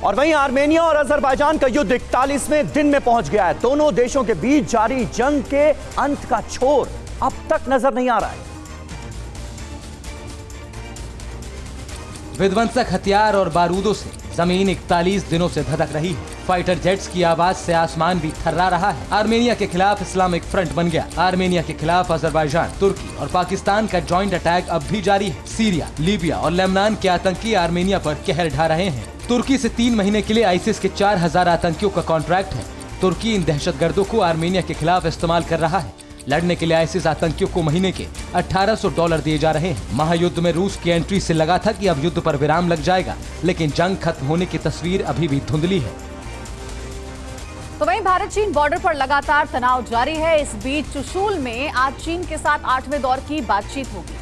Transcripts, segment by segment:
और वहीं आर्मेनिया और अजरबैजान का युद्ध 41वें दिन में पहुंच गया है। दोनों देशों के बीच जारी जंग के अंत का छोर अब तक नजर नहीं आ रहा है। विध्वंसक हथियार और बारूदों से जमीन 41 दिनों से धधक रही है। फाइटर जेट्स की आवाज से आसमान भी थर्रा रहा है। आर्मेनिया के खिलाफ इस्लामिक फ्रंट बन गया। आर्मेनिया के खिलाफ अजरबैजान, तुर्की और पाकिस्तान का जॉइंट अटैक अब भी जारी है। सीरिया, लीबिया और लेबनान के आतंकी आर्मेनिया पर कहर ढा रहे हैं। तुर्की से 3 महीने के लिए आईसिस के 4000 आतंकियों का कॉन्ट्रैक्ट है। तुर्की इन दहशतगर्दों को आर्मेनिया के खिलाफ इस्तेमाल कर रहा है। लड़ने के लिए आईसिस आतंकियों को महीने के $1800 दिए जा रहे हैं। महायुद्ध में रूस की एंट्री से लगा था कि अब युद्ध पर विराम लग जाएगा, लेकिन जंग खत्म होने की तस्वीर अभी भी धुंधली है। तो वहीं भारत चीन बॉर्डर पर लगातार तनाव जारी है। इस बीच चुशूल में आज चीन के साथ 8वें दौर की बातचीत होगी।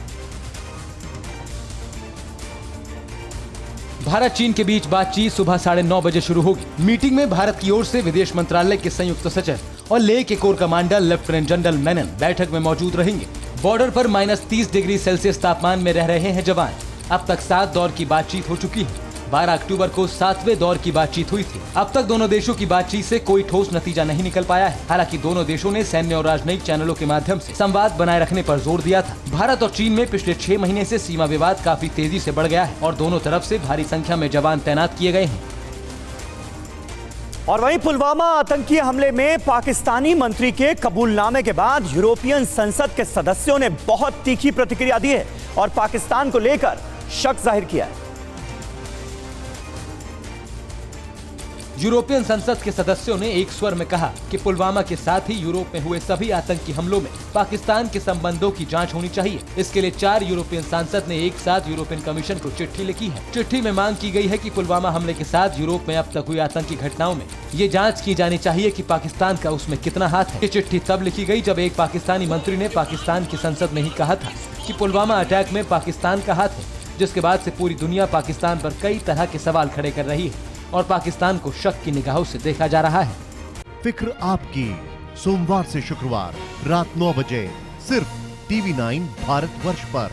भारत चीन के बीच बातचीत सुबह 9:30 बजे शुरू होगी। मीटिंग में भारत की ओर से विदेश मंत्रालय के संयुक्त सचिव और लेह के core commander lieutenant general Menon बैठक में मौजूद रहेंगे। बॉर्डर पर -30 डिग्री सेल्सियस तापमान में रह रहे हैं जवान। अब तक 7 दौर की बातचीत हो चुकी है। 12 अक्टूबर को 7वें दौर की बातचीत हुई थी। अब तक दोनों देशों की बातचीत से कोई ठोस नतीजा नहीं निकल पाया है। हालांकि दोनों देशों ने सैन्य और राजनयिक चैनलों के माध्यम से संवाद बनाए रखने पर जोर दिया था। भारत और चीन में पिछले 6 महीने से सीमा विवाद काफी तेजी से बढ़ गया है और दोनों तरफ से भारी संख्या में जवान तैनात किए गए हैं। और वहीं पुलवामा आतंकी हमले में पाकिस्तानी मंत्री के कबूलनामे के बाद यूरोपियन संसद के सदस्यों ने बहुत तीखी प्रतिक्रिया दी है और पाकिस्तान को लेकर शक जाहिर किया है। यूरोपियन संसद के सदस्यों ने एक स्वर में कहा कि पुलवामा के साथ ही यूरोप में हुए सभी आतंकी हमलों में पाकिस्तान के संबंधों की जांच होनी चाहिए। इसके लिए 4 यूरोपियन सांसद ने एक साथ यूरोपियन कमीशन को चिट्ठी लिखी है। चिट्ठी में मांग की गई है कि पुलवामा हमले के साथ यूरोप में अब तक हुई आतंकी घटनाओं में ये जाँच की जानी चाहिए कि पाकिस्तान का उसमें कितना हाथ है। ये चिट्ठी तब लिखी गयी जब एक पाकिस्तानी मंत्री ने पाकिस्तान की संसद में ही कहा था कि पुलवामा अटैक में पाकिस्तान का हाथ है, जिसके बाद से पूरी दुनिया पाकिस्तान पर कई तरह के सवाल खड़े कर रही है और पाकिस्तान को शक की निगाहों से देखा जा रहा है। फिक्र आपकी, सोमवार से शुक्रवार रात 9 बजे सिर्फ TV9 भारतवर्ष पर।